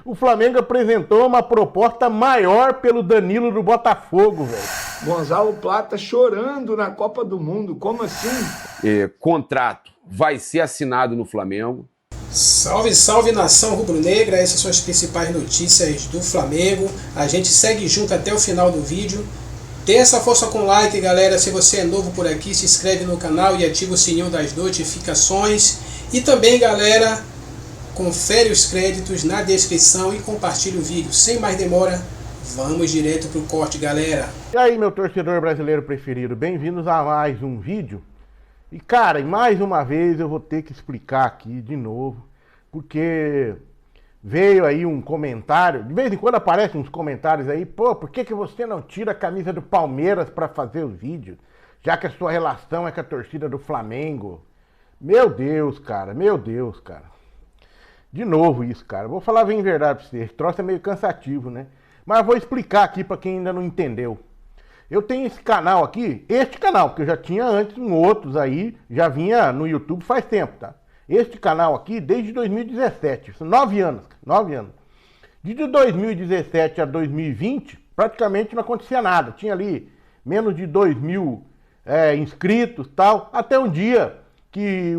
O Flamengo apresentou uma proposta maior pelo Danilo do Botafogo, velho. Gonzalo Plata chorando na Copa do Mundo, como assim? Contrato vai ser assinado no Flamengo. Salve, salve nação rubro-negra, essas são as principais notícias do Flamengo. A gente segue junto até o final do vídeo. Dê essa força com like, galera. Se você é novo por aqui, se inscreve no canal e ativa o sininho das notificações. E também, galera, confere os créditos na descrição e compartilha o vídeo. Sem mais demora, vamos direto pro corte, galera. E aí, meu torcedor brasileiro preferido, bem-vindos a mais um vídeo. E cara, mais uma vez eu vou ter que explicar aqui de novo, porque veio aí um comentário, de vez em quando aparecem uns comentários aí, pô, por que você não tira a camisa do Palmeiras para fazer o vídeo, já que a sua relação é com a torcida do Flamengo? Meu Deus, cara, meu Deus, cara. De novo isso, cara. Vou falar bem verdade pra vocês, esse troço é meio cansativo, né? Mas eu vou explicar aqui para quem ainda não entendeu. Eu tenho esse canal aqui, este canal, porque eu já tinha antes outros aí, já vinha no YouTube faz tempo, tá? Este canal aqui desde 2017, 9 anos, 9 anos. De 2017 a 2020, praticamente não acontecia nada. Tinha ali menos de 2.000 inscritos e tal, até um dia que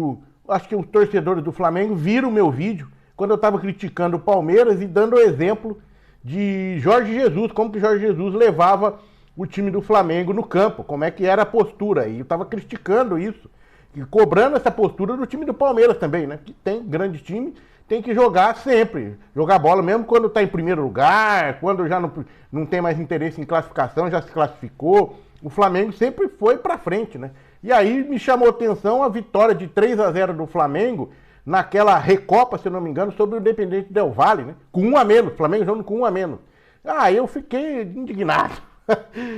acho que os torcedores do Flamengo viram o meu vídeo, quando eu estava criticando o Palmeiras e dando o exemplo de Jorge Jesus, como que Jorge Jesus levava o time do Flamengo no campo, como é que era a postura, e eu tava criticando isso, e cobrando essa postura do time do Palmeiras também, né, que tem grande time, tem que jogar sempre, jogar bola mesmo quando tá em primeiro lugar, quando já não tem mais interesse em classificação, já se classificou, o Flamengo sempre foi pra frente, né, e aí me chamou atenção a vitória de 3-0 do Flamengo, naquela Recopa, se eu não me engano, sobre o Independente Del Valle, né, com 1 a menos, o Flamengo jogando com 1 a menos, eu fiquei indignado.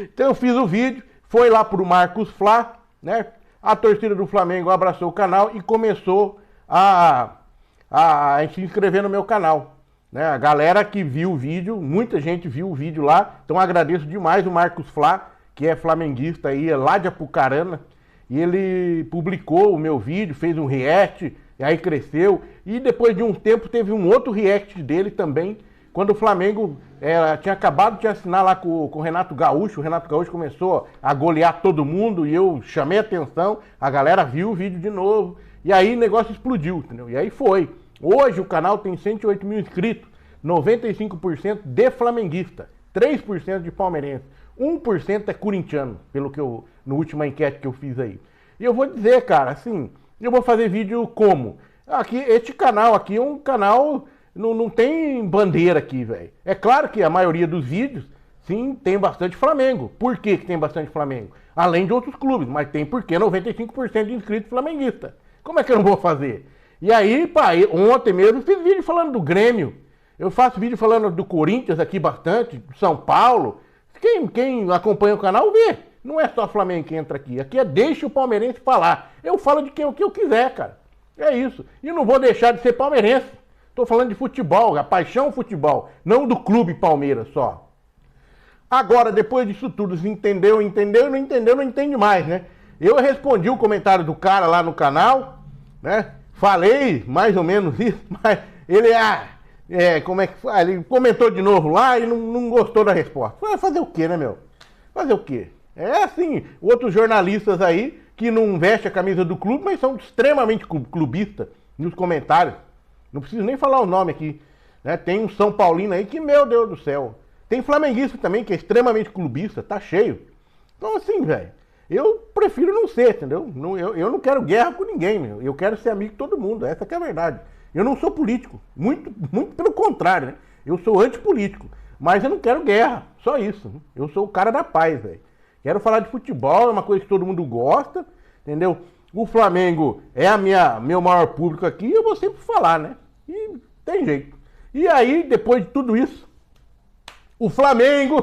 Então eu fiz o vídeo, foi lá pro Marcos Flá, né? A torcida do Flamengo abraçou o canal e começou a se inscrever no meu canal, né? A galera que viu o vídeo, muita gente viu o vídeo lá, então agradeço demais o Marcos Flá, que é flamenguista aí, é lá de Apucarana, e ele publicou o meu vídeo, fez um react, e aí cresceu, e depois de um tempo teve um outro react dele também, quando o Flamengo tinha acabado de assinar lá com o Renato Gaúcho, o Renato Gaúcho começou a golear todo mundo e eu chamei a atenção, a galera viu o vídeo de novo, e aí o negócio explodiu, entendeu? E aí foi. Hoje o canal tem 108 mil inscritos, 95% de flamenguista, 3% de palmeirense, 1% é corintiano, pelo que no última enquete que eu fiz aí. E eu vou dizer, cara, assim, eu vou fazer vídeo como? Este canal aqui é um canal... Não tem bandeira aqui, velho. É claro que a maioria dos vídeos, sim, tem bastante Flamengo. Por que tem bastante Flamengo? Além de outros clubes, mas tem porque 95% de inscritos flamenguistas. Como é que eu não vou fazer? E aí, pá, ontem mesmo fiz vídeo falando do Grêmio. Eu faço vídeo falando do Corinthians aqui bastante, do São Paulo. Quem acompanha o canal vê. Não é só Flamengo que entra aqui. Aqui é deixa o palmeirense falar. Eu falo de o que eu quiser, cara. É isso. E não vou deixar de ser palmeirense. Tô falando de futebol, a paixão futebol, não do clube Palmeiras só. Agora, depois disso tudo, se entendeu, não entendeu, não entende mais, né? Eu respondi o comentário do cara lá no canal, né? Falei mais ou menos isso, mas ele, como é que faz? Ele comentou de novo lá e não gostou da resposta. Vai fazer o quê, né, meu? Fazer o quê? É assim, outros jornalistas aí que não vestem a camisa do clube, mas são extremamente clubistas nos comentários. Não preciso nem falar o nome aqui, né? Tem um São Paulino aí que, meu Deus do céu. Tem flamenguista também, que é extremamente clubista, tá cheio. Então assim, velho, eu prefiro não ser, entendeu? Eu não quero guerra com ninguém, meu. Eu quero ser amigo de todo mundo, essa que é a verdade. Eu não sou político, muito pelo contrário, né? Eu sou antipolítico, mas eu não quero guerra, só isso. Eu sou o cara da paz, velho. Quero falar de futebol, é uma coisa que todo mundo gosta, entendeu? O Flamengo é meu maior público aqui, eu vou sempre falar, né? E tem jeito. E aí, depois de tudo isso, o Flamengo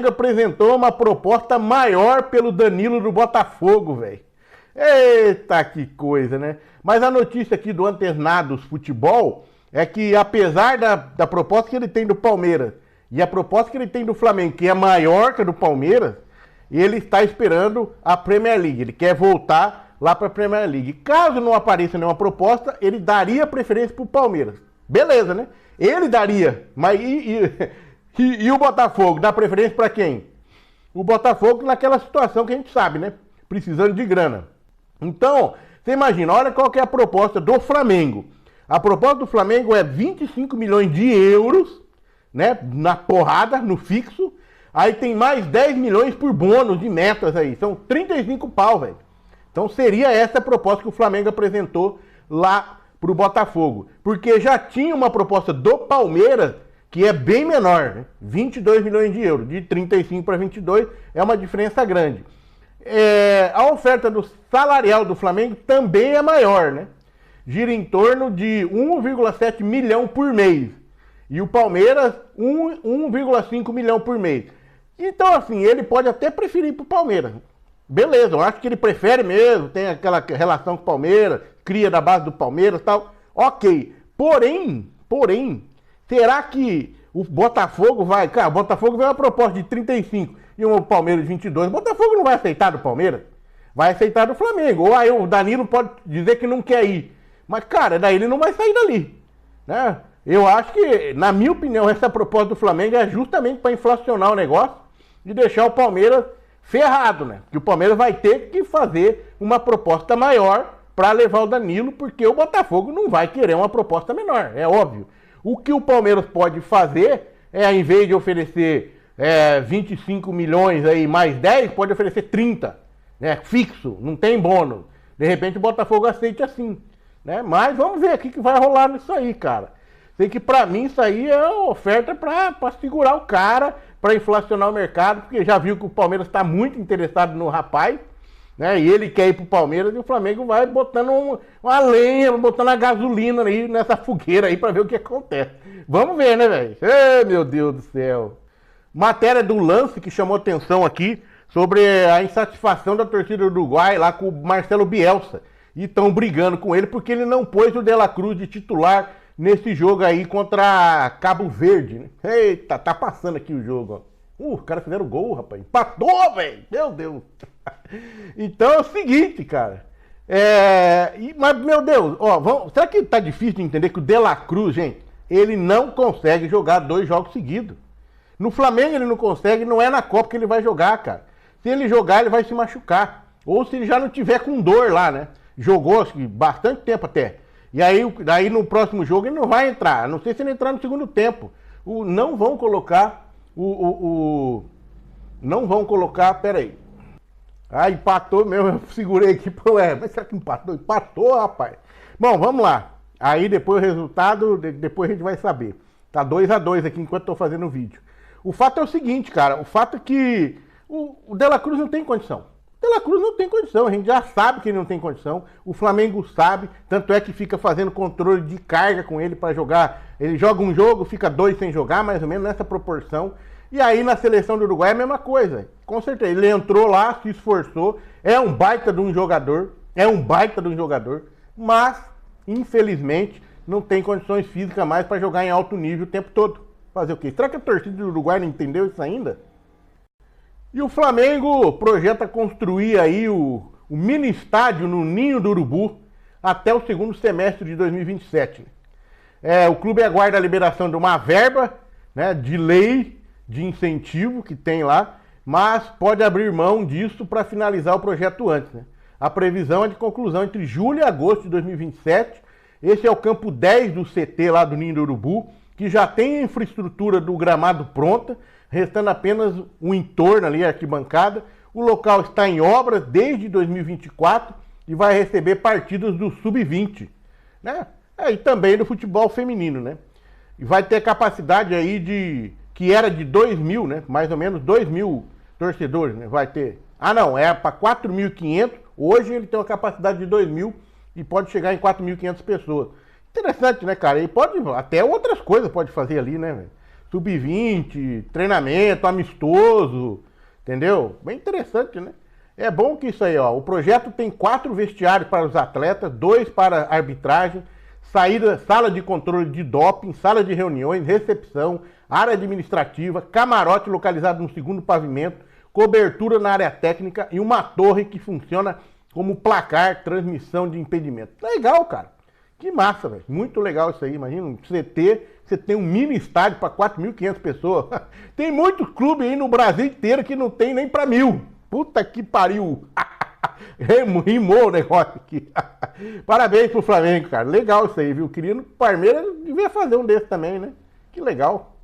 apresentou uma proposta maior pelo Danilo do Botafogo, velho. Eita, que coisa, né? Mas a notícia aqui do Antenados Futebol é que, apesar da proposta que ele tem do Palmeiras e a proposta que ele tem do Flamengo, que é maior que a do Palmeiras, ele está esperando a Premier League, ele quer voltar lá para a Premier League. Caso não apareça nenhuma proposta, ele daria preferência para o Palmeiras. Beleza, né? Ele daria, mas e o Botafogo? Dá preferência para quem? O Botafogo naquela situação que a gente sabe, né? Precisando de grana. Então, você imagina, olha qual que é a proposta do Flamengo. A proposta do Flamengo é 25 milhões de euros, né? Na porrada, no fixo. Aí tem mais 10 milhões por bônus de metas aí. São 35 pau, velho. Então seria essa a proposta que o Flamengo apresentou lá pro Botafogo. Porque já tinha uma proposta do Palmeiras que é bem menor, né? 22 milhões de euros. De 35 para 22 é uma diferença grande. A oferta do salarial do Flamengo também é maior, né? Gira em torno de 1,7 milhão por mês. E o Palmeiras, 1,5 milhão por mês. Então, assim, ele pode até preferir pro Palmeiras. Beleza, eu acho que ele prefere mesmo, tem aquela relação com o Palmeiras, cria da base do Palmeiras e tal. Ok. Porém, será que o Botafogo vai... Cara, o Botafogo vai uma proposta de 35 e o Palmeiras de 22. O Botafogo não vai aceitar do Palmeiras. Vai aceitar do Flamengo. Ou aí o Danilo pode dizer que não quer ir. Mas, cara, daí ele não vai sair dali. Né? Eu acho que, na minha opinião, essa proposta do Flamengo é justamente para inflacionar o negócio e deixar o Palmeiras ferrado, né? Que o Palmeiras vai ter que fazer uma proposta maior para levar o Danilo, porque o Botafogo não vai querer uma proposta menor, é óbvio. O que o Palmeiras pode fazer é, em vez de oferecer 25 milhões aí mais 10, pode oferecer 30, né? Fixo, não tem bônus. De repente o Botafogo aceite assim, né? Mas vamos ver o que vai rolar nisso aí, cara. Sei que pra mim isso aí é uma oferta pra segurar o cara, pra inflacionar o mercado, porque já viu que o Palmeiras tá muito interessado no rapaz, né? E ele quer ir pro Palmeiras e o Flamengo vai botando uma lenha, botando a gasolina aí nessa fogueira aí pra ver o que acontece. Vamos ver, né, velho? Ei, meu Deus do céu. Matéria do Lance que chamou atenção aqui sobre a insatisfação da torcida do Uruguai lá com o Marcelo Bielsa. E estão brigando com ele porque ele não pôs o De La Cruz de titular nesse jogo aí contra Cabo Verde, né? Eita, tá passando aqui o jogo, ó. Os caras fizeram gol, rapaz. Empatou, velho! Meu Deus! Então é o seguinte, cara. Mas, meu Deus, ó, será que tá difícil de entender que o De La Cruz, gente, ele não consegue jogar 2 jogos seguidos? No Flamengo ele não consegue, não é na Copa que ele vai jogar, cara. Se ele jogar, ele vai se machucar. Ou se ele já não tiver com dor lá, né? Jogou, acho que bastante tempo até. E aí no próximo jogo ele não vai entrar. A não sei se ele entrar no segundo tempo. Não vão colocar não vão colocar, peraí. Empatou mesmo, eu segurei aqui. Mas será que empatou? Empatou, rapaz. Bom, vamos lá. Aí depois o resultado, depois a gente vai saber. Tá 2-2 aqui enquanto eu tô fazendo o vídeo. O fato é o seguinte, cara. O fato é que o De La Cruz não tem condição. O De La Cruz não tem condição, a gente já sabe que ele não tem condição, o Flamengo sabe, tanto é que fica fazendo controle de carga com ele para jogar. Ele joga um jogo, fica 2 sem jogar, mais ou menos nessa proporção. E aí na seleção do Uruguai é a mesma coisa, com certeza. Ele entrou lá, se esforçou, é um baita de um jogador, mas infelizmente não tem condições físicas mais para jogar em alto nível o tempo todo. Fazer o quê? Será que a torcida do Uruguai não entendeu isso ainda? E o Flamengo projeta construir aí o mini estádio no Ninho do Urubu até o segundo semestre de 2027. O clube aguarda a liberação de uma verba, né, de lei de incentivo que tem lá, mas pode abrir mão disso para finalizar o projeto antes, né? A previsão é de conclusão entre julho e agosto de 2027. Esse é o campo 10 do CT lá do Ninho do Urubu, que já tem a infraestrutura do gramado pronta, restando apenas o entorno ali, a arquibancada. O local está em obras desde 2024 e vai receber partidas do Sub-20, né? E também do futebol feminino, né? E vai ter capacidade aí que era de 2.000, né? Mais ou menos 2.000 torcedores, né? Vai ter... é para 4.500. Hoje ele tem uma capacidade de 2.000 e pode chegar em 4.500 pessoas. Interessante, né, cara? E pode... Até outras coisas pode fazer ali, né, velho? Sub-20, treinamento, amistoso, entendeu? Bem interessante, né? É bom que isso aí, ó, o projeto tem 4 vestiários para os atletas, 2 para arbitragem, sala de controle de doping, sala de reuniões, recepção, área administrativa, camarote localizado no segundo pavimento, cobertura na área técnica e uma torre que funciona como placar, transmissão de impedimento. Legal, cara. Que massa, velho. Muito legal isso aí. Imagina, você tem um mini estádio para 4.500 pessoas. Tem muitos clubes aí no Brasil inteiro que não tem nem para 1.000. Puta que pariu. Rimou o negócio aqui. Parabéns pro Flamengo, cara. Legal isso aí, viu? Queria no Palmeiras, devia fazer um desse também, né? Que legal.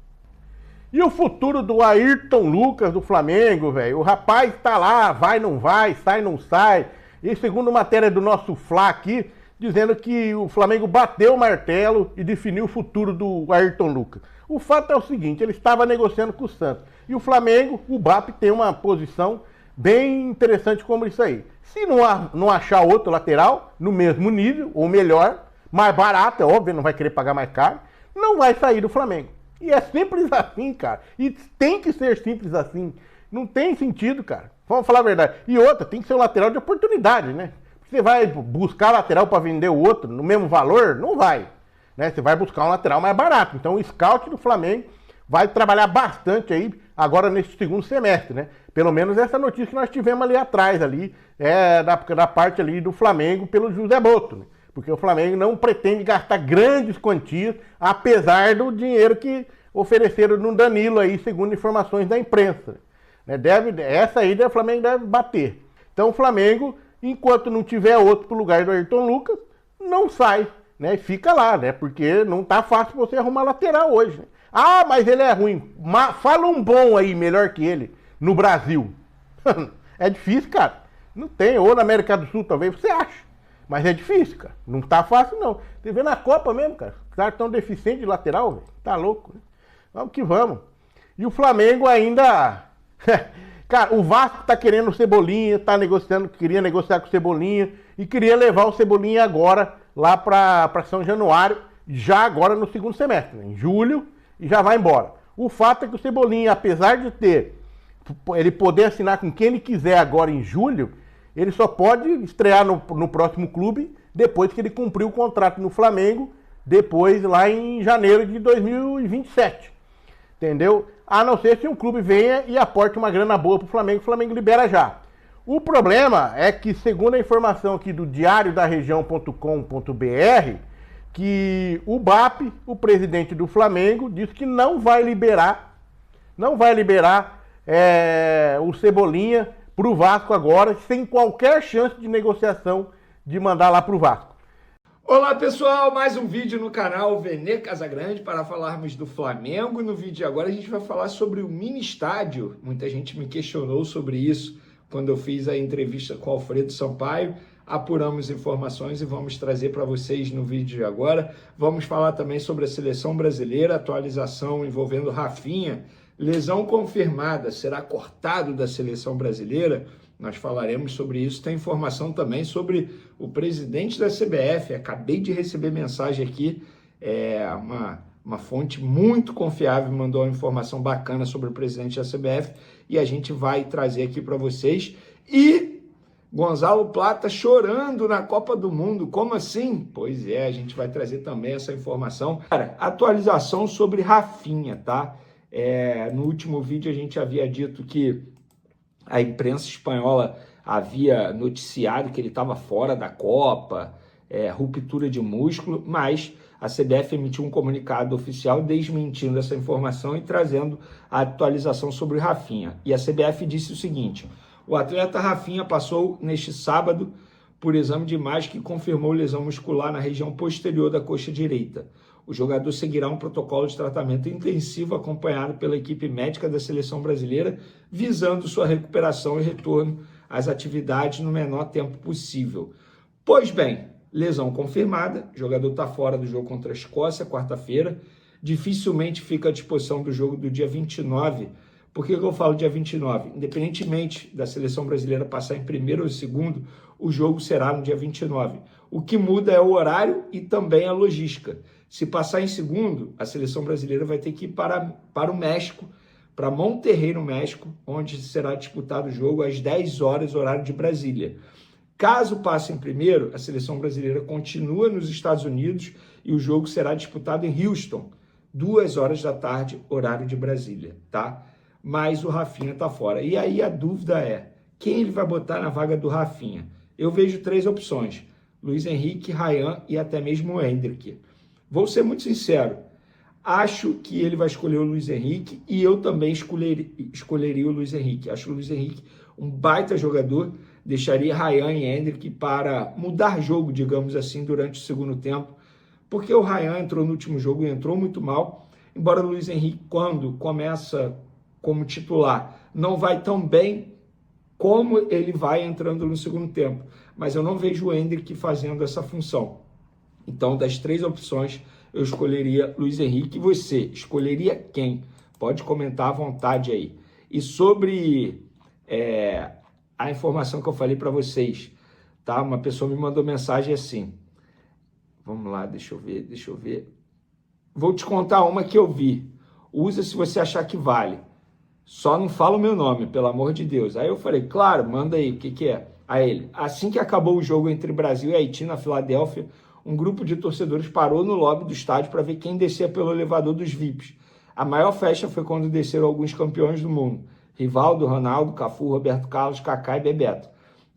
E o futuro do Ayrton Lucas do Flamengo, velho? O rapaz tá lá, vai, não vai, sai, não sai. E segundo matéria do nosso Fla aqui, dizendo que o Flamengo bateu o martelo e definiu o futuro do Ayrton Lucas. O fato é o seguinte, ele estava negociando com o Santos. E o Flamengo, o BAP, tem uma posição bem interessante como isso aí. Se não achar outro lateral no mesmo nível, ou melhor, mais barato, é óbvio, não vai querer pagar mais caro, não vai sair do Flamengo. E é simples assim, cara. E tem que ser simples assim. Não tem sentido, cara. Vamos falar a verdade. E outra, tem que ser um lateral de oportunidade, né? Você vai buscar lateral para vender o outro no mesmo valor? Não vai. Né? Você vai buscar um lateral mais barato. Então o scout do Flamengo vai trabalhar bastante aí agora nesse segundo semestre, né? Pelo menos essa notícia que nós tivemos ali atrás, ali, da parte ali do Flamengo pelo José Boto, né? Porque o Flamengo não pretende gastar grandes quantias, apesar do dinheiro que ofereceram no Danilo aí, segundo informações da imprensa. Né? Essa aí o Flamengo deve bater. Então o Flamengo, enquanto não tiver outro pro lugar do Ayrton Lucas, não sai, né? E fica lá, né? Porque não tá fácil você arrumar lateral hoje, né? Ah, mas ele é ruim. Fala um bom aí, melhor que ele, no Brasil. É difícil, cara. Não tem, ou na América do Sul talvez, você acha. Mas é difícil, cara. Não tá fácil, não. Você vê na Copa mesmo, cara. Os caras tão deficientes de lateral, velho. Tá louco, né? Vamos que vamos. E o Flamengo ainda... Cara, o Vasco tá querendo o Cebolinha, tá negociando, queria negociar com o Cebolinha e queria levar o Cebolinha agora lá pra São Januário, já agora no segundo semestre, né? Em julho, e já vai embora. O fato é que o Cebolinha, apesar de ele poder assinar com quem ele quiser agora em julho, ele só pode estrear no próximo clube depois que ele cumpriu o contrato no Flamengo, depois lá em janeiro de 2027. Entendeu? A não ser se um clube venha e aporte uma grana boa pro Flamengo, o Flamengo libera já. O problema é que, segundo a informação aqui do diariodaregião.com.br, que o BAP, o presidente do Flamengo, disse que não vai liberar o Cebolinha pro Vasco agora, sem qualquer chance de negociação de mandar lá pro Vasco. Olá pessoal, mais um vídeo no canal Vene Casagrande para falarmos do Flamengo. No vídeo de agora a gente vai falar sobre o mini estádio. Muita gente me questionou sobre isso quando eu fiz a entrevista com o Alfredo Sampaio. Apuramos informações e vamos trazer para vocês no vídeo de agora. Vamos falar também sobre a seleção brasileira, atualização envolvendo Rafinha, lesão confirmada, será cortado da seleção brasileira? Nós falaremos sobre isso. Tem informação também sobre o presidente da CBF. Acabei de receber mensagem aqui, uma fonte muito confiável mandou uma informação bacana sobre o presidente da CBF e a gente vai trazer aqui para vocês. E Gonzalo Plata chorando na Copa do Mundo. Como assim? Pois é, a gente vai trazer também essa informação. Cara, atualização sobre Rafinha, tá? No último vídeo a gente havia dito que a imprensa espanhola havia noticiado que ele estava fora da Copa, ruptura de músculo, mas a CBF emitiu um comunicado oficial desmentindo essa informação e trazendo a atualização sobre o Rafinha. E a CBF disse o seguinte: o atleta Rafinha passou neste sábado por exame de imagem que confirmou lesão muscular na região posterior da coxa direita. O jogador seguirá um protocolo de tratamento intensivo acompanhado pela equipe médica da seleção brasileira, visando sua recuperação e retorno às atividades no menor tempo possível. Pois bem, lesão confirmada, o jogador está fora do jogo contra a Escócia, quarta-feira, dificilmente fica à disposição do jogo do dia 29. Por que eu falo dia 29? Independentemente da seleção brasileira passar em primeiro ou segundo, o jogo será no dia 29. O que muda é o horário e também a logística. Se passar em segundo, a seleção brasileira vai ter que ir para o México, para Monterrey, no México, onde será disputado o jogo às 10 horas, horário de Brasília. Caso passe em primeiro, a seleção brasileira continua nos Estados Unidos e o jogo será disputado em Houston, 2 horas da tarde, horário de Brasília, tá? Mas o Rafinha tá fora. E aí a dúvida é, quem ele vai botar na vaga do Rafinha? Eu vejo 3 opções. Luiz Henrique, Ryan e até mesmo o Endrick. Vou ser muito sincero, acho que ele vai escolher o Luiz Henrique e eu também escolheria o Luiz Henrique. Acho o Luiz Henrique um baita jogador, deixaria Ryan e Endrick para mudar jogo, digamos assim, durante o segundo tempo, porque o Ryan entrou no último jogo e entrou muito mal, embora o Luiz Henrique, quando começa como titular, não vai tão bem como ele vai entrando no segundo tempo, mas eu não vejo o Endrick fazendo essa função. Então, das 3 opções, eu escolheria Luiz Henrique. E você, escolheria quem? Pode comentar à vontade aí. E sobre a informação que eu falei para vocês, tá? Uma pessoa me mandou mensagem assim. Vamos lá, deixa eu ver. Vou te contar uma que eu vi. Usa se você achar que vale. Só não fala o meu nome, pelo amor de Deus. Aí eu falei, claro, manda aí, o que é? Aí ele, assim que acabou o jogo entre Brasil e Haiti na Filadélfia, um grupo de torcedores parou no lobby do estádio para ver quem descia pelo elevador dos VIPs. A maior festa foi quando desceram alguns campeões do mundo. Rivaldo, Ronaldo, Cafu, Roberto Carlos, Kaká e Bebeto.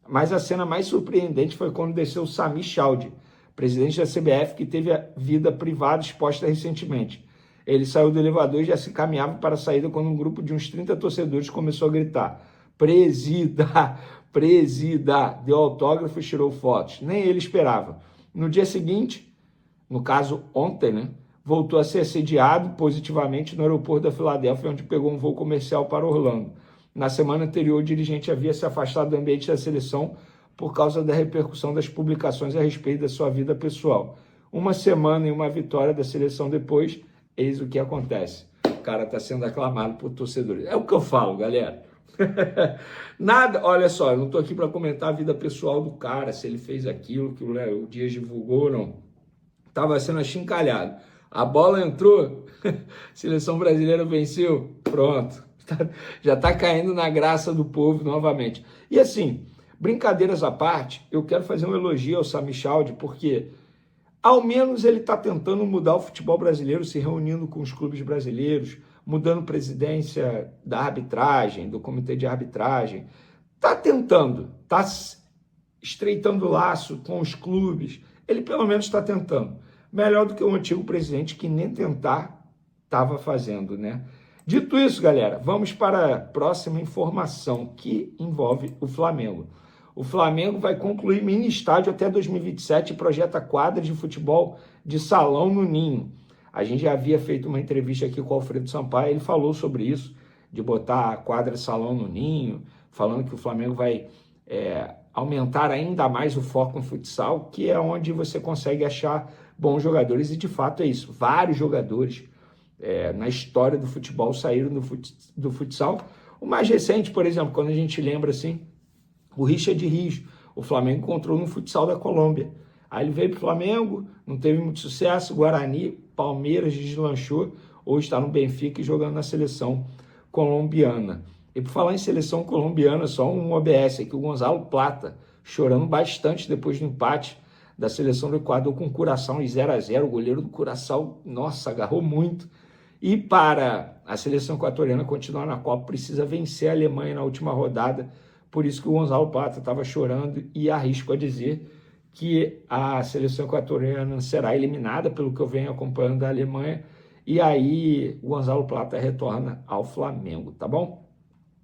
Mas a cena mais surpreendente foi quando desceu Sami Chaldi, presidente da CBF, que teve a vida privada exposta recentemente. Ele saiu do elevador e já se encaminhava para a saída quando um grupo de uns 30 torcedores começou a gritar: presida, presida, deu autógrafo e tirou fotos. Nem ele esperava. No dia seguinte, no caso ontem, né, voltou a ser assediado positivamente no aeroporto da Filadélfia, onde pegou um voo comercial para Orlando. Na semana anterior, o dirigente havia se afastado do ambiente da seleção por causa da repercussão das publicações a respeito da sua vida pessoal. Uma semana e uma vitória da seleção depois, eis o que acontece. O cara está sendo aclamado por torcedores. É o que eu falo, galera. Nada, olha só, eu não estou aqui para comentar a vida pessoal do cara, se ele fez aquilo que o Dias divulgou ou não. Estava sendo achincalhado. A bola entrou, seleção brasileira venceu, pronto. Já está caindo na graça do povo novamente. E assim, brincadeiras à parte, eu quero fazer um elogio ao Sami Chaldi, porque ao menos ele está tentando mudar o futebol brasileiro, se reunindo com os clubes brasileiros, mudando presidência da arbitragem, do comitê de arbitragem. Está tentando, está estreitando o laço com os clubes. Ele pelo menos está tentando. Melhor do que o antigo presidente, que nem tentar estava fazendo, né? Dito isso, galera, vamos para a próxima informação, que envolve o Flamengo. O Flamengo vai concluir mini estádio até 2027 e projeta quadra de futebol de salão no Ninho. A gente já havia feito uma entrevista aqui com o Alfredo Sampaio, ele falou sobre isso, de botar a quadra de salão no Ninho, falando que o Flamengo vai aumentar ainda mais o foco no futsal, que é onde você consegue achar bons jogadores, e de fato é isso. Vários jogadores na história do futebol saíram do futsal. O mais recente, por exemplo, quando a gente lembra assim, o Richard Rios, o Flamengo encontrou no futsal da Colômbia. Aí ele veio para o Flamengo, não teve muito sucesso, Guarani, Palmeiras deslanchou, hoje está no Benfica e jogando na seleção colombiana. E por falar em seleção colombiana, só um OBS aqui, o Gonzalo Plata, chorando bastante depois do empate da seleção do Equador com o Curaçao em 0-0, o goleiro do Curaçao, nossa, agarrou muito. E para a seleção equatoriana continuar na Copa, precisa vencer a Alemanha na última rodada, por isso que o Gonzalo Plata estava chorando, e arrisco a dizer que a seleção equatoriana será eliminada, pelo que eu venho acompanhando da Alemanha, e aí o Gonzalo Plata retorna ao Flamengo, tá bom?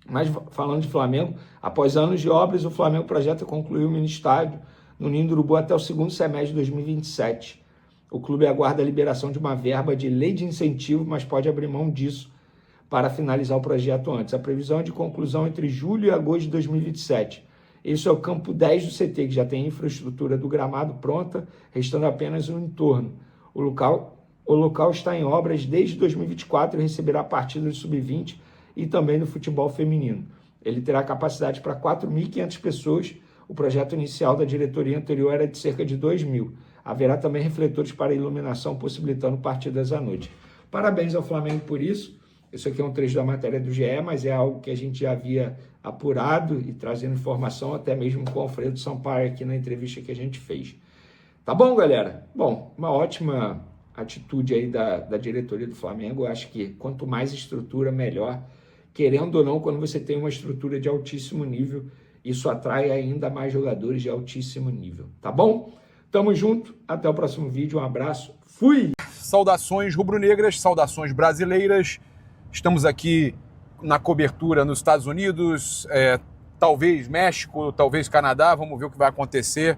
Mas falando de Flamengo, após anos de obras, o Flamengo projeta concluir o mini estádio no Ninho do Urubu até o segundo semestre de 2027. O clube aguarda a liberação de uma verba de lei de incentivo, mas pode abrir mão disso para finalizar o projeto antes. A previsão é de conclusão entre julho e agosto de 2027. Esse é o campo 10 do CT, que já tem infraestrutura do gramado pronta, restando apenas um entorno. O local está em obras desde 2024 e receberá partidas do Sub-20 e também do futebol feminino. Ele terá capacidade para 4.500 pessoas. O projeto inicial da diretoria anterior era de cerca de 2.000. Haverá também refletores para iluminação, possibilitando partidas à noite. Parabéns ao Flamengo por isso. Isso aqui é um trecho da matéria do GE, mas é algo que a gente já havia apurado e trazendo informação, até mesmo com o Alfredo Sampaio aqui na entrevista que a gente fez. Tá bom, galera? Bom, uma ótima atitude aí da diretoria do Flamengo. Eu acho que quanto mais estrutura, melhor. Querendo ou não, quando você tem uma estrutura de altíssimo nível, isso atrai ainda mais jogadores de altíssimo nível. Tá bom? Tamo junto, até o próximo vídeo, um abraço, fui! Saudações rubro-negras, saudações brasileiras. Estamos aqui na cobertura nos Estados Unidos, talvez México, talvez Canadá, vamos ver o que vai acontecer.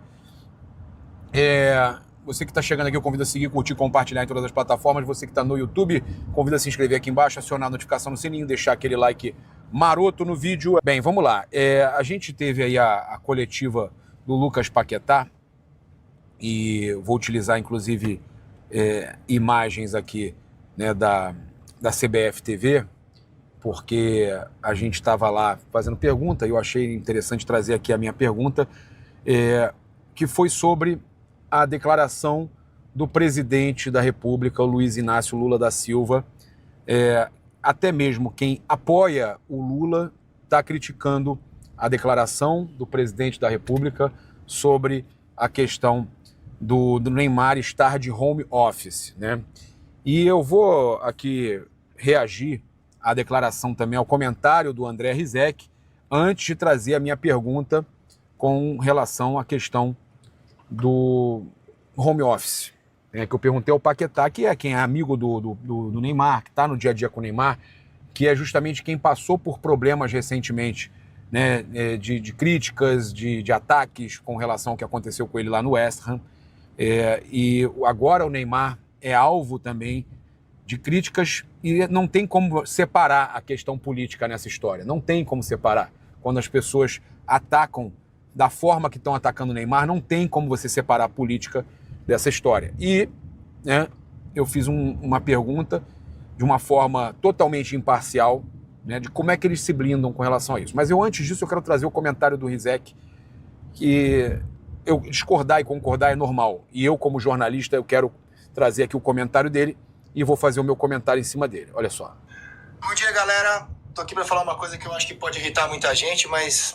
Você que está chegando aqui, eu convido a seguir, curtir, compartilhar em todas as plataformas. Você que está no YouTube, convido a se inscrever aqui embaixo, acionar a notificação no sininho, deixar aquele like maroto no vídeo. Bem, vamos lá. A gente teve aí a coletiva do Lucas Paquetá e vou utilizar, inclusive, imagens aqui, né, da CBF TV, porque a gente estava lá fazendo pergunta e eu achei interessante trazer aqui a minha pergunta, que foi sobre a declaração do presidente da República, o Luiz Inácio Lula da Silva. Até mesmo quem apoia o Lula está criticando a declaração do presidente da República sobre a questão do Neymar estar de home office, né? E eu vou aqui reagir à declaração também, ao comentário do André Rizek, antes de trazer a minha pergunta com relação à questão do home office, que eu perguntei ao Paquetá, que é quem é amigo do Neymar, que está no dia a dia com o Neymar, que é justamente quem passou por problemas recentemente, né, de críticas, de ataques com relação ao que aconteceu com ele lá no West Ham. E agora o Neymar é alvo também de críticas e não tem como separar a questão política nessa história. Não tem como separar. Quando as pessoas atacam da forma que estão atacando o Neymar, não tem como você separar a política dessa história. E, né, eu fiz uma pergunta de uma forma totalmente imparcial, né, de como é que eles se blindam com relação a isso. Mas antes disso, eu quero trazer o comentário do Rizek, que eu discordar e concordar é normal. E eu, como jornalista, eu quero trazer aqui o comentário dele e vou fazer o meu comentário em cima dele. Olha só. Bom dia, galera. Tô aqui para falar uma coisa que eu acho que pode irritar muita gente, mas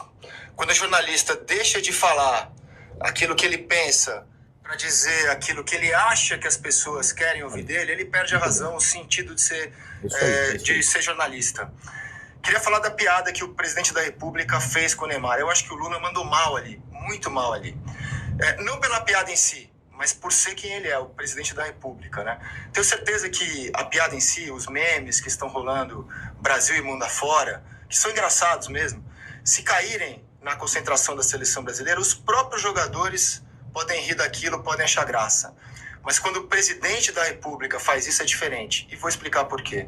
quando o jornalista deixa de falar aquilo que ele pensa para dizer aquilo que ele acha que as pessoas querem ouvir dele, ele perde a razão, o sentido de ser jornalista. Queria falar da piada que o presidente da República fez com o Neymar. Eu acho que o Lula mandou mal ali, muito mal ali. Não pela piada em si, mas por ser quem ele é, o presidente da República, né? Tenho certeza que a piada em si, os memes que estão rolando Brasil e mundo afora, que são engraçados mesmo, se caírem na concentração da seleção brasileira, os próprios jogadores podem rir daquilo, podem achar graça. Mas quando o presidente da República faz isso é diferente. E vou explicar por quê.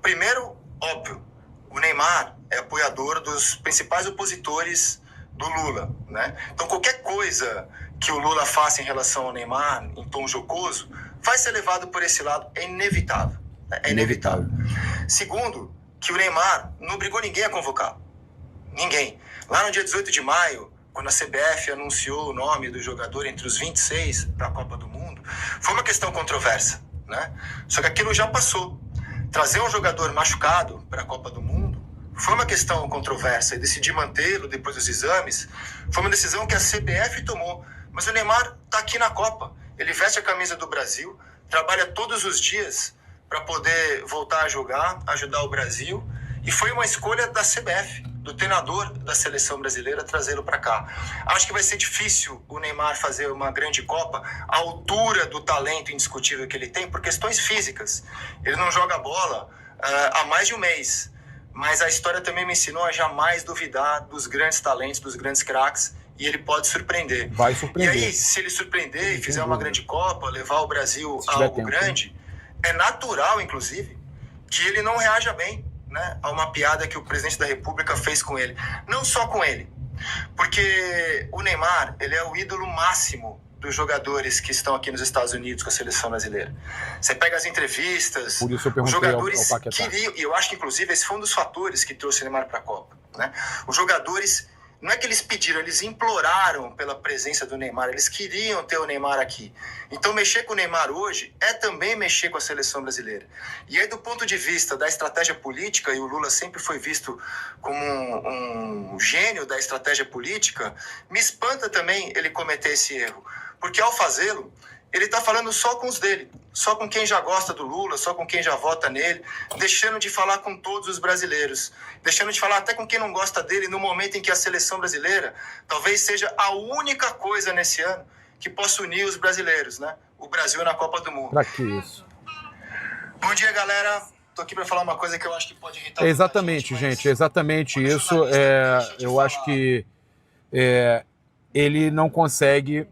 Primeiro, óbvio, o Neymar é apoiador dos principais opositores do Lula, né? Então qualquer coisa que o Lula faça em relação ao Neymar, em tom jocoso, vai ser levado por esse lado, é inevitável. É inevitável. Segundo, que o Neymar não obrigou ninguém a convocar. Ninguém. Lá no dia 18 de maio, quando a CBF anunciou o nome do jogador entre os 26 para a Copa do Mundo, foi uma questão controversa, né? Só que aquilo já passou. Trazer um jogador machucado para a Copa do Mundo foi uma questão controversa e decidir mantê-lo depois dos exames foi uma decisão que a CBF tomou. Mas o Neymar está aqui na Copa. Ele veste a camisa do Brasil, trabalha todos os dias para poder voltar a jogar, ajudar o Brasil. E foi uma escolha da CBF, do treinador da seleção brasileira, trazê-lo para cá. Acho que vai ser difícil o Neymar fazer uma grande Copa à altura do talento indiscutível que ele tem, por questões físicas. Ele não joga bola há mais de um mês. Mas a história também me ensinou a jamais duvidar dos grandes talentos, dos grandes craques, e ele pode surpreender. Vai surpreender. E aí, se ele surpreender e fizer uma grande Copa, levar o Brasil a algo grande, é natural, inclusive, que ele não reaja bem, né, a uma piada que o presidente da República fez com ele. Não só com ele, porque o Neymar, ele é o ídolo máximo dos jogadores que estão aqui nos Estados Unidos com a seleção brasileira. Você pega as entrevistas, por isso eu os jogadores ao queriam, e eu acho que inclusive esse foi um dos fatores que trouxe o Neymar para a Copa, né? Os jogadores, não é que eles pediram, eles imploraram pela presença do Neymar, eles queriam ter o Neymar aqui. Então mexer com o Neymar hoje é também mexer com a seleção brasileira. E aí do ponto de vista da estratégia política, e o Lula sempre foi visto como um gênio da estratégia política, me espanta também ele cometer esse erro. Porque ao fazê-lo, ele está falando só com os dele, só com quem já gosta do Lula, só com quem já vota nele, deixando de falar com todos os brasileiros, deixando de falar até com quem não gosta dele no momento em que a seleção brasileira talvez seja a única coisa nesse ano que possa unir os brasileiros, né? O Brasil na Copa do Mundo. Pra que isso? Bom dia, galera. Tô aqui para falar uma coisa que eu acho que pode irritar Exatamente, muita gente, exatamente isso. Eu acho que ele não consegue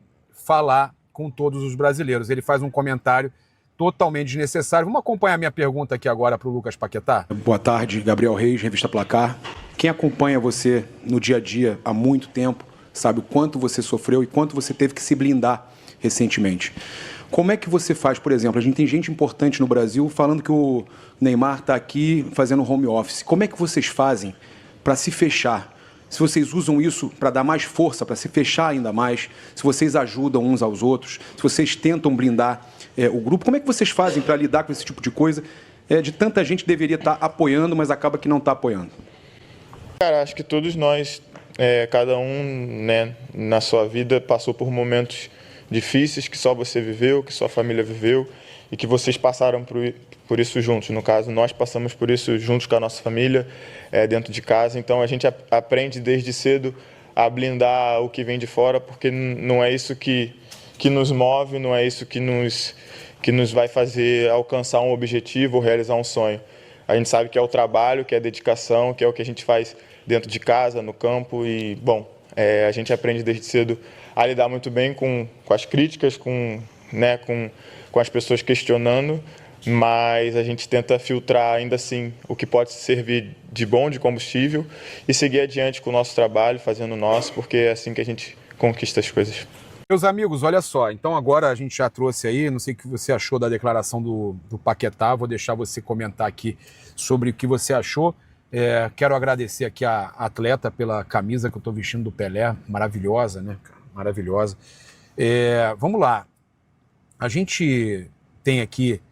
falar com todos os brasileiros. Ele faz um comentário totalmente desnecessário. Vamos acompanhar minha pergunta aqui agora para o Lucas Paquetá? Boa tarde, Gabriel Reis, Revista Placar. Quem acompanha você no dia a dia há muito tempo sabe o quanto você sofreu e quanto você teve que se blindar recentemente. Como é que você faz, por exemplo, a gente tem gente importante no Brasil falando que o Neymar está aqui fazendo home office. Como é que vocês fazem para se fechar? Se vocês usam isso para dar mais força, para se fechar ainda mais, se vocês ajudam uns aos outros, se vocês tentam blindar o grupo, como é que vocês fazem para lidar com esse tipo de coisa de tanta gente que deveria estar apoiando, mas acaba que não está apoiando? Cara, acho que todos nós, cada um, né, na sua vida passou por momentos difíceis que só você viveu, que sua família viveu e que vocês passaram por isso juntos. No caso, nós passamos por isso juntos com a nossa família, dentro de casa. Então, a gente aprende desde cedo a blindar o que vem de fora, porque não é isso que nos move, não é isso que nos vai fazer alcançar um objetivo ou realizar um sonho. A gente sabe que é o trabalho, que é a dedicação, que é o que a gente faz dentro de casa, no campo e, bom, a gente aprende desde cedo a lidar muito bem com as críticas, com as pessoas questionando, mas a gente tenta filtrar ainda assim o que pode servir de bom, de combustível e seguir adiante com o nosso trabalho, fazendo o nosso, porque é assim que a gente conquista as coisas. Meus amigos, olha só, então agora a gente já trouxe aí, não sei o que você achou da declaração do Paquetá, vou deixar você comentar aqui sobre o que você achou. Quero agradecer aqui a atleta pela camisa que eu estou vestindo do Pelé, maravilhosa, né? Maravilhosa. Vamos lá, a gente tem aqui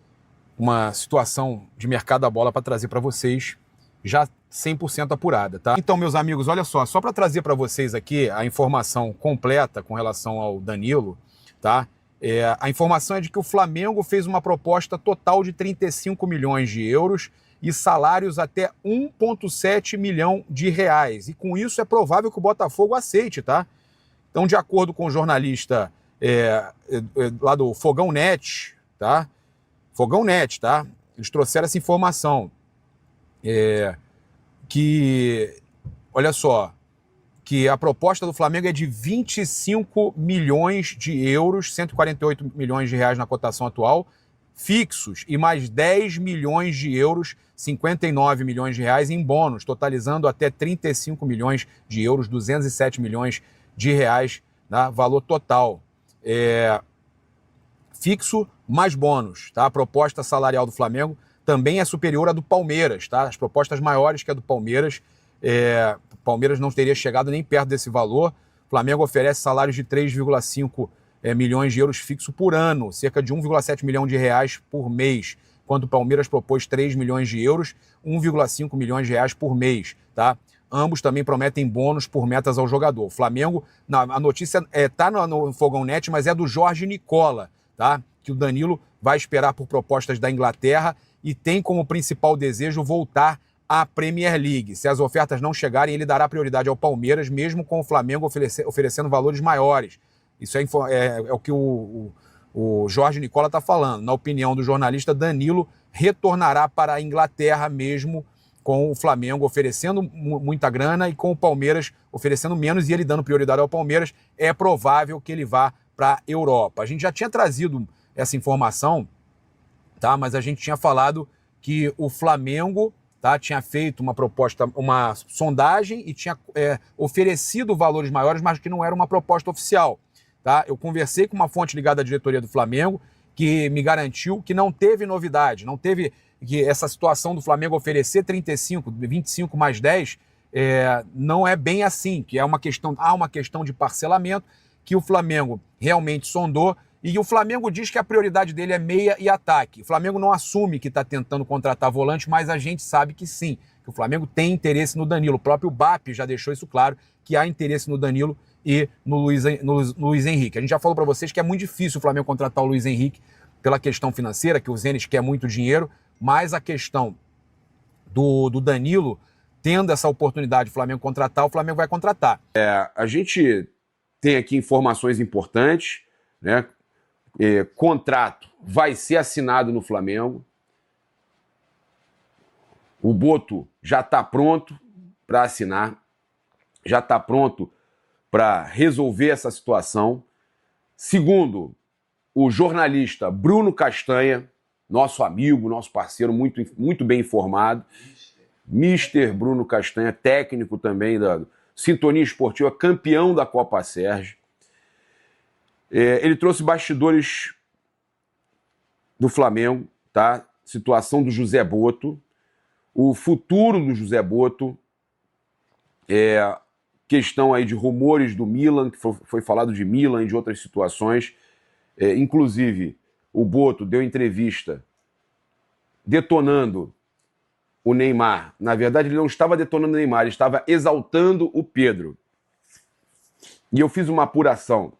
uma situação de mercado da bola para trazer para vocês, já 100% apurada, tá? Então, meus amigos, olha só para trazer para vocês aqui a informação completa com relação ao Danilo, tá? A informação é de que o Flamengo fez uma proposta total de 35 milhões de euros e salários até 1,7 milhão de reais. E com isso é provável que o Botafogo aceite, tá? Então, de acordo com o jornalista lá do Fogão Net, tá? Fogão Net, tá? Eles trouxeram essa informação. Que, olha só, que a proposta do Flamengo é de 25 milhões de euros, 148 milhões de reais na cotação atual, fixos, e mais 10 milhões de euros, 59 milhões de reais em bônus, totalizando até 35 milhões de euros, 207 milhões de reais, né, valor total. Fixo mais bônus, tá? A proposta salarial do Flamengo também é superior à do Palmeiras, tá? As propostas maiores que a do Palmeiras. O Palmeiras não teria chegado nem perto desse valor. O Flamengo oferece salários de 3,5 milhões de euros fixo por ano, cerca de 1,7 milhão de reais por mês, enquanto o Palmeiras propôs 3 milhões de euros, 1,5 milhões de reais por mês, tá? Ambos também prometem bônus por metas ao jogador. O Flamengo, a notícia tá no Fogão Net, mas é do Jorge Nicola, tá? Que o Danilo vai esperar por propostas da Inglaterra e tem como principal desejo voltar à Premier League. Se as ofertas não chegarem, ele dará prioridade ao Palmeiras, mesmo com o Flamengo oferecendo valores maiores. Isso é o que o Jorge Nicola está falando. Na opinião do jornalista, Danilo retornará para a Inglaterra mesmo com o Flamengo oferecendo muita grana e com o Palmeiras oferecendo menos e ele dando prioridade ao Palmeiras. É provável que ele vá para a Europa. A gente já tinha trazido essa informação, tá? Mas a gente tinha falado que o Flamengo, tá, tinha feito uma proposta, uma sondagem e tinha oferecido valores maiores, mas que não era uma proposta oficial. Tá? Eu conversei com uma fonte ligada à diretoria do Flamengo que me garantiu que não teve novidade, não teve que essa situação do Flamengo oferecer 35, 25 mais 10, não é bem assim, que há uma questão de parcelamento que o Flamengo realmente sondou e o Flamengo diz que a prioridade dele é meia e ataque. O Flamengo não assume que está tentando contratar volante, mas a gente sabe que sim, que o Flamengo tem interesse no Danilo. O próprio BAP já deixou isso claro, que há interesse no Danilo e no Luiz Henrique. A gente já falou para vocês que é muito difícil o Flamengo contratar o Luiz Henrique pela questão financeira, que o Zenit quer muito dinheiro, mas a questão do Danilo, tendo essa oportunidade de o Flamengo contratar, o Flamengo vai contratar. A gente tem aqui informações importantes. né? Contrato vai ser assinado no Flamengo. O Boto já está pronto para assinar, já está pronto para resolver essa situação. Segundo o jornalista Bruno Castanha, nosso amigo, nosso parceiro, muito bem informado, Mister Bruno Castanha, técnico também da Sintonia Esportiva, campeão da Copa Sérgio. Ele trouxe bastidores do Flamengo, tá? Situação do José Boto, o futuro do José Boto, questão aí de rumores do Milan, que foi falado de Milan e de outras situações. Inclusive, o Boto deu entrevista detonando o Neymar. Na verdade, ele não estava detonando o Neymar, ele estava exaltando o Pedro. E eu fiz uma apuração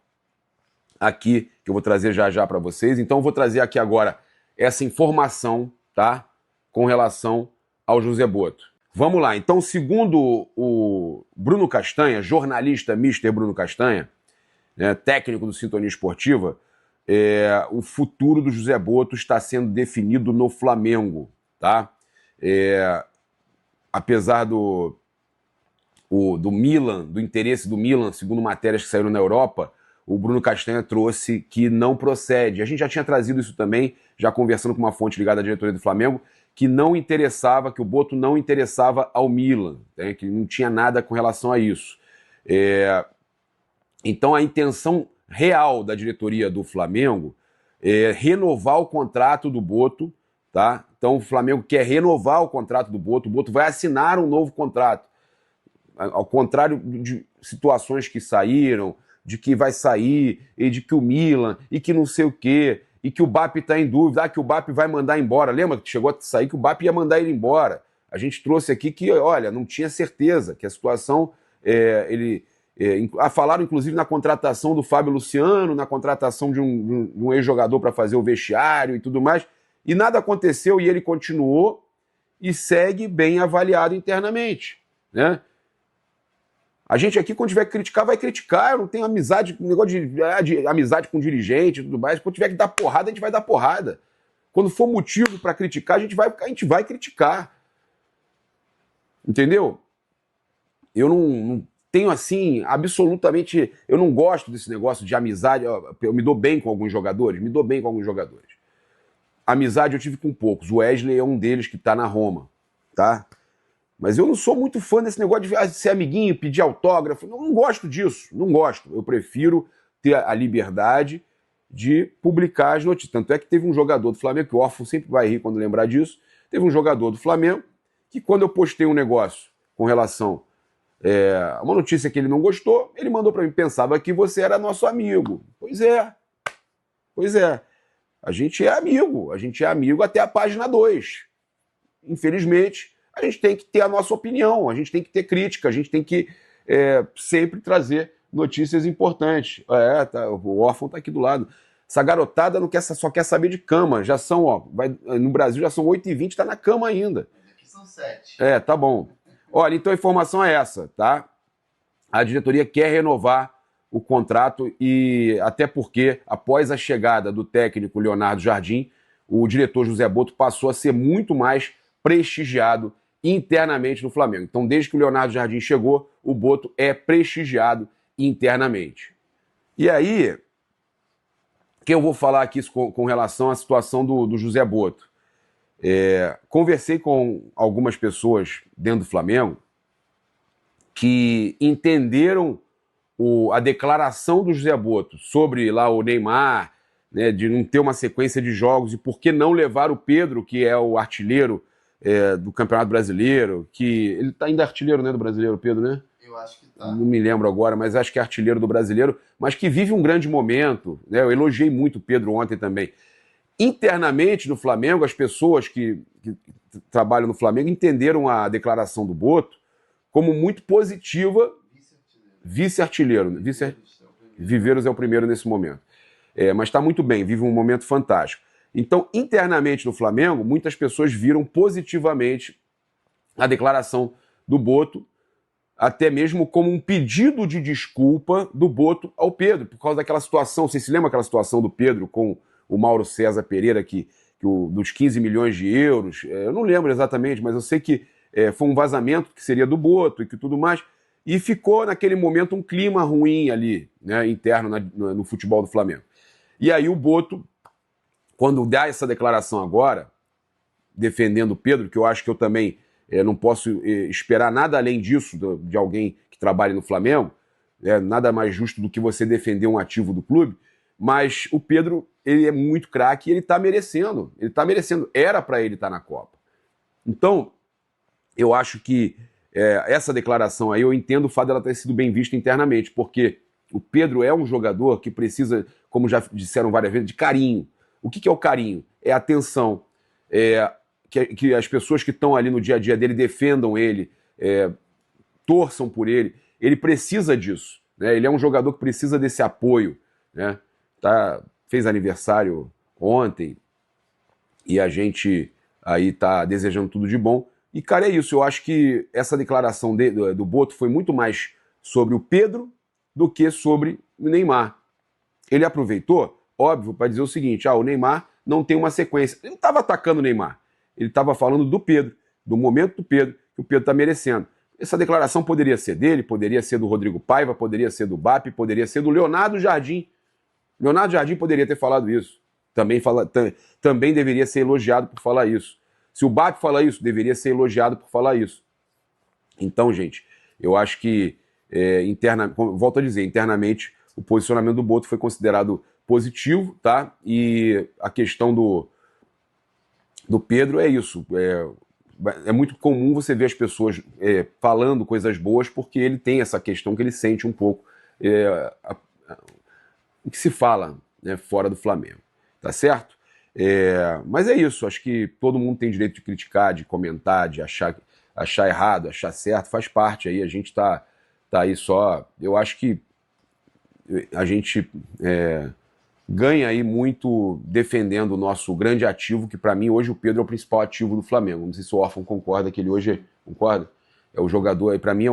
aqui, que eu vou trazer já já para vocês. Então, eu vou trazer aqui agora essa informação, tá? Com relação ao José Boto. Vamos lá. Então, segundo o Bruno Castanha, jornalista Mister Bruno Castanha, né, técnico do Sintonia Esportiva, o futuro do José Boto está sendo definido no Flamengo, tá? Apesar do Milan, do interesse do Milan, segundo matérias que saíram na Europa, o Bruno Castanha trouxe que não procede. A gente já tinha trazido isso também, já conversando com uma fonte ligada à diretoria do Flamengo, que não interessava, que o Boto não interessava ao Milan, né, que não tinha nada com relação a isso. Então a intenção real da diretoria do Flamengo é renovar o contrato do Boto, tá? Então o Flamengo quer renovar o contrato do Boto, o Boto vai assinar um novo contrato. Ao contrário de situações que saíram, de que vai sair, e de que o Milan, e que não sei o quê, e que o BAP está em dúvida, que o BAP vai mandar embora. Lembra que chegou a sair que o BAP ia mandar ele embora? A gente trouxe aqui que, olha, não tinha certeza, que a situação... falaram, inclusive, na contratação do Fábio Luciano, na contratação de um ex-jogador para fazer o vestiário e tudo mais, e nada aconteceu e ele continuou e segue bem avaliado internamente, né? A gente aqui, quando tiver que criticar, vai criticar. Eu não tenho amizade, negócio de amizade com dirigente e tudo mais. Quando tiver que dar porrada, a gente vai dar porrada. Quando for motivo para criticar, a gente vai criticar. Entendeu? Eu não tenho, assim, absolutamente... Eu não gosto desse negócio de amizade. Eu me dou bem com alguns jogadores. Amizade eu tive com poucos. O Wesley é um deles que está na Roma, tá? Mas eu não sou muito fã desse negócio de ser amiguinho, pedir autógrafo. Eu não gosto disso, não gosto. Eu prefiro ter a liberdade de publicar as notícias. Tanto é que teve um jogador do Flamengo, que o órfão sempre vai rir quando lembrar disso, teve um jogador do Flamengo que quando eu postei um negócio com relação a uma notícia que ele não gostou, ele mandou para mim, pensava que você era nosso amigo. Pois é. A gente é amigo até a página 2. Infelizmente, a gente tem que ter a nossa opinião, a gente tem que ter crítica, a gente tem que sempre trazer notícias importantes. O órfão está aqui do lado. Essa garotada só quer saber de cama. Já são, no Brasil já são 8h20, está na cama ainda. Aqui são 7. Tá bom. Olha, então a informação é essa, tá? A diretoria quer renovar o contrato e até porque, após a chegada do técnico Leonardo Jardim, o diretor José Boto passou a ser muito mais prestigiado internamente no Flamengo. Então, desde que o Leonardo Jardim chegou, o Boto é prestigiado internamente. E aí, que eu vou falar aqui com relação à situação do José Boto. Conversei com algumas pessoas dentro do Flamengo que entenderam a declaração do José Boto sobre lá o Neymar, né, de não ter uma sequência de jogos e por que não levar o Pedro, que é o artilheiro do Campeonato Brasileiro, que ele tá ainda artilheiro, né, do Brasileiro, Pedro, né? Eu acho que tá. Não me lembro agora, mas acho que é artilheiro do Brasileiro, mas que vive um grande momento, né? Eu elogiei muito o Pedro ontem também. Internamente no Flamengo, as pessoas que trabalham no Flamengo entenderam a declaração do Boto como muito positiva. Vice-artilheiro. Viveiros é o primeiro nesse momento. Mas está muito bem, vive um momento fantástico. Então, internamente no Flamengo, muitas pessoas viram positivamente a declaração do Boto até mesmo como um pedido de desculpa do Boto ao Pedro, por causa daquela situação. Você se lembra aquela situação do Pedro com o Mauro César Pereira, dos 15 milhões de euros? Eu não lembro exatamente, mas eu sei que foi um vazamento que seria do Boto e que tudo mais. E ficou, naquele momento, um clima ruim ali, né, interno no futebol do Flamengo. E aí o Boto, quando dá essa declaração agora, defendendo o Pedro, que eu acho que eu também não posso esperar nada além disso de alguém que trabalhe no Flamengo, nada mais justo do que você defender um ativo do clube, mas o Pedro, ele é muito craque e ele está merecendo, era para ele estar na Copa. Então, eu acho que essa declaração aí, eu entendo o fato dela ter sido bem vista internamente, porque o Pedro é um jogador que precisa, como já disseram várias vezes, de carinho. O que é o carinho? É a atenção, que as pessoas que estão ali no dia a dia dele defendam ele, torçam por ele. Ele precisa disso, né? Ele é um jogador que precisa desse apoio, né? Fez aniversário ontem e a gente aí tá desejando tudo de bom. E, cara, é isso. Eu acho que essa declaração do Boto foi muito mais sobre o Pedro do que sobre o Neymar. Ele aproveitou, óbvio, para dizer o seguinte: o Neymar não tem uma sequência. Ele não estava atacando o Neymar. Ele estava falando do Pedro, do momento do Pedro, que o Pedro está merecendo. Essa declaração poderia ser dele, poderia ser do Rodrigo Paiva, poderia ser do BAP, poderia ser do Leonardo Jardim. Leonardo Jardim poderia ter falado isso. Também deveria ser elogiado por falar isso. Se o BAP fala isso, deveria ser elogiado por falar isso. Então, gente, eu acho que, volto a dizer, internamente, o posicionamento do Boto foi considerado positivo, tá? E a questão do Pedro é isso. É muito comum você ver as pessoas falando coisas boas, porque ele tem essa questão que ele sente um pouco o que se fala, né, fora do Flamengo. Tá certo? Mas é isso, acho que todo mundo tem direito de criticar, de comentar, de achar errado, achar certo, faz parte aí, a gente tá aí só. Eu acho que a gente ganha aí muito defendendo o nosso grande ativo, que para mim hoje o Pedro é o principal ativo do Flamengo. Não sei se o Orfan concorda, que ele hoje concorda, é o jogador, e para mim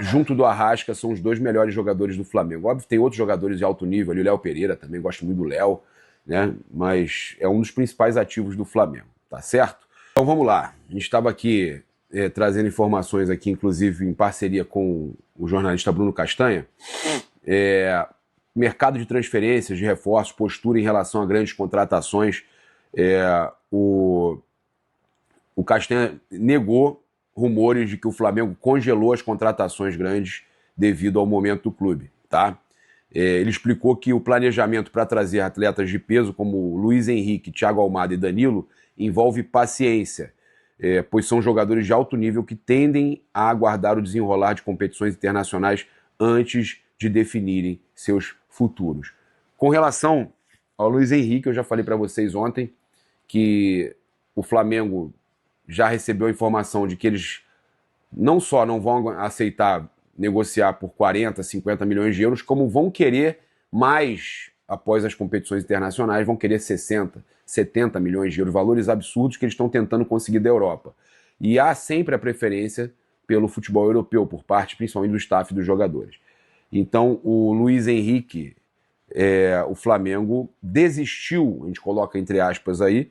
junto do Arrasca são os dois melhores jogadores do Flamengo. Óbvio, tem outros jogadores de alto nível ali, o Léo Pereira também, gosto muito do Léo, né? Mas é um dos principais ativos do Flamengo, tá certo? Então vamos lá, a gente estava aqui trazendo informações aqui, inclusive em parceria com o jornalista Bruno Castanha, mercado de transferências, de reforços, postura em relação a grandes contratações. O Castanha negou rumores de que o Flamengo congelou as contratações grandes devido ao momento do clube, tá? Ele explicou que o planejamento para trazer atletas de peso como Luiz Henrique, Thiago Almada e Danilo envolve paciência, pois são jogadores de alto nível que tendem a aguardar o desenrolar de competições internacionais antes de definirem seus futuros. Com relação ao Luiz Henrique, eu já falei para vocês ontem que o Flamengo já recebeu a informação de que eles não só não vão aceitar negociar por 40, 50 milhões de euros, como vão querer mais após as competições internacionais, vão querer 60, 70 milhões de euros, valores absurdos que eles estão tentando conseguir da Europa. E há sempre a preferência pelo futebol europeu, por parte principalmente do staff dos jogadores. Então o Luiz Henrique, o Flamengo desistiu, a gente coloca entre aspas aí,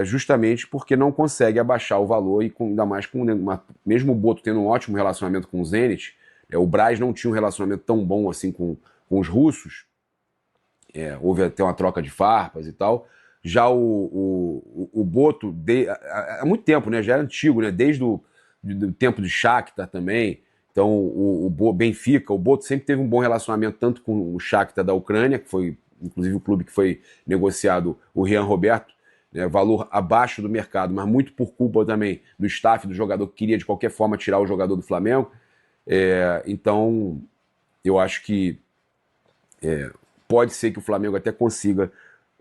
justamente porque não consegue abaixar o valor, e ainda mais mesmo o Boto tendo um ótimo relacionamento com o Zenit, o Braz não tinha um relacionamento tão bom assim com os russos, houve até uma troca de farpas e tal. Já o Boto, há muito tempo, né, já era antigo, né, desde o tempo de Shakhtar também. Então o Benfica, o Boto sempre teve um bom relacionamento tanto com o Shakhtar da Ucrânia, que foi inclusive o clube que foi negociado o Rian Roberto, valor abaixo do mercado, mas muito por culpa também do staff, do jogador que queria de qualquer forma tirar o jogador do Flamengo. Então eu acho que pode ser que o Flamengo até consiga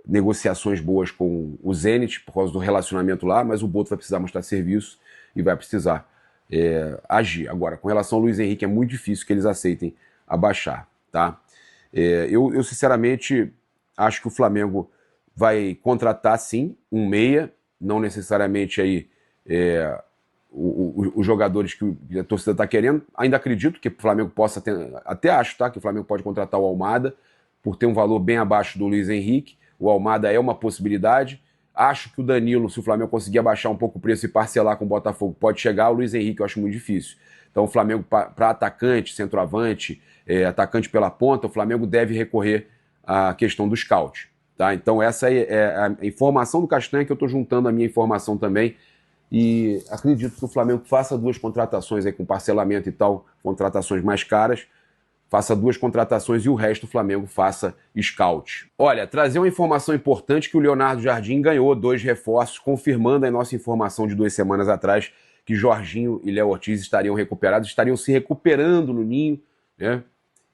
negociações boas com o Zenit por causa do relacionamento lá, mas o Boto vai precisar mostrar serviço e vai precisar agir. Agora, com relação ao Luiz Henrique, é muito difícil que eles aceitem abaixar, tá? Eu sinceramente acho que o Flamengo vai contratar sim um meia, não necessariamente aí os jogadores que a torcida está querendo. Ainda acredito que o Flamengo possa ter, até acho, tá, que o Flamengo pode contratar o Almada por ter um valor bem abaixo do Luiz Henrique. O Almada é uma possibilidade. Acho que o Danilo, se o Flamengo conseguir abaixar um pouco o preço e parcelar com o Botafogo, pode chegar. O Luiz Henrique eu acho muito difícil. Então o Flamengo, para atacante, centroavante, atacante pela ponta, o Flamengo deve recorrer à questão do scout. Tá? Então essa é a informação do Castanha, que eu estou juntando a minha informação também. E acredito que o Flamengo faça 2 contratações aí com parcelamento e tal, contratações mais caras, faça 2 contratações e o resto o Flamengo faça scout. Olha, trazer uma informação importante que o Leonardo Jardim ganhou 2 reforços, confirmando a nossa informação de 2 semanas atrás, que Jorginho e Léo Ortiz estariam recuperados, estariam se recuperando no Ninho, né?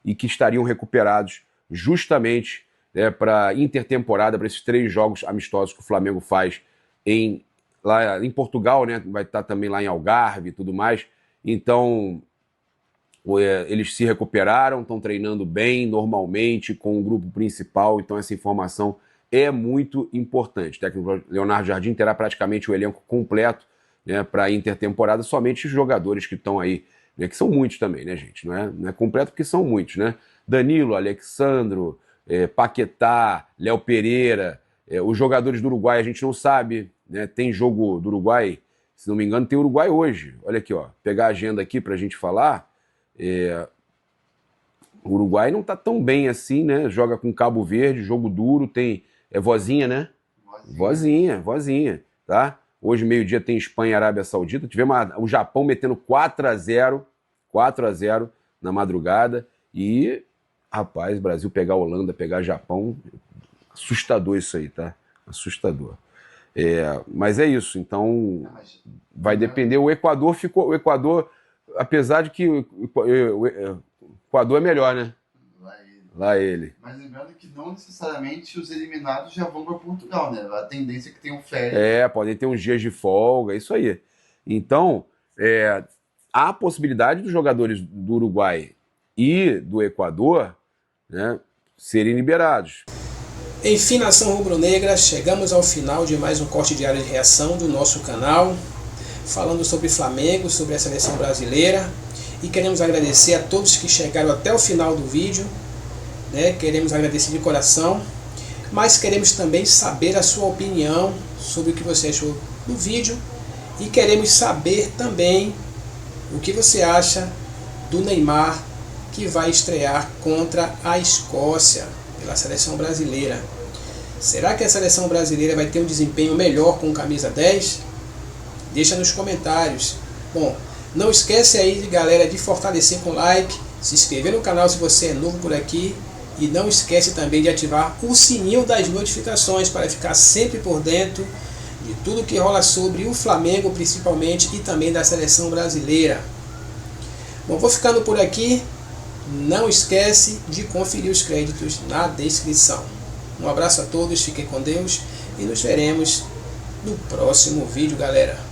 E que estariam recuperados justamente, né, para intertemporada, para esses 3 jogos amistosos que o Flamengo faz lá em Portugal, né? Vai estar também lá em Algarve e tudo mais. Então, eles se recuperaram, estão treinando bem, normalmente, com o grupo principal. Então, essa informação é muito importante. O técnico Leonardo Jardim terá praticamente o elenco completo, né, para a intertemporada, somente os jogadores que estão aí, né, que são muitos também, né, gente? Não é completo porque são muitos, né? Danilo, Alexandro, Paquetá, Léo Pereira, os jogadores do Uruguai a gente não sabe, né? Tem jogo do Uruguai, se não me engano, tem Uruguai hoje. Olha aqui, ó, pegar a agenda aqui pra gente falar. O Uruguai não tá tão bem assim, né? Joga com Cabo Verde, jogo duro, tem Vozinha, né? Vozinha, tá? Hoje, meio-dia, tem Espanha e Arábia Saudita. Tivemos o Japão metendo 4-0 na madrugada. E, rapaz, Brasil pegar a Holanda, pegar Japão, assustador isso aí, tá? Assustador. Mas é isso, então vai depender. O Equador, apesar de que o Equador é melhor, né? Lá ele. Mas lembrando que não necessariamente os eliminados já vão para Portugal, né? A tendência é que tenham férias. Podem ter uns dias de folga, isso aí. Então, há a possibilidade dos jogadores do Uruguai e do Equador, né, serem liberados. Enfim, nação rubro-negra, chegamos ao final de mais um corte diário de reação do nosso canal, falando sobre Flamengo, sobre a seleção brasileira, e queremos agradecer a todos que chegaram até o final do vídeo, né? Queremos agradecer de coração, mas queremos também saber a sua opinião sobre o que você achou do vídeo, e queremos saber também o que você acha do Neymar, que vai estrear contra a Escócia pela seleção brasileira. Será que a seleção brasileira vai ter um desempenho melhor com camisa 10? Deixa nos comentários. Bom, não esquece aí, galera, de fortalecer com like, se inscrever no canal se você é novo por aqui, e não esquece também de ativar o sininho das notificações para ficar sempre por dentro de tudo que rola sobre o Flamengo principalmente, e também da seleção brasileira. Bom, vou ficando por aqui. Não esquece de conferir os créditos na descrição. Um abraço a todos, fiquem com Deus e nos veremos no próximo vídeo, galera.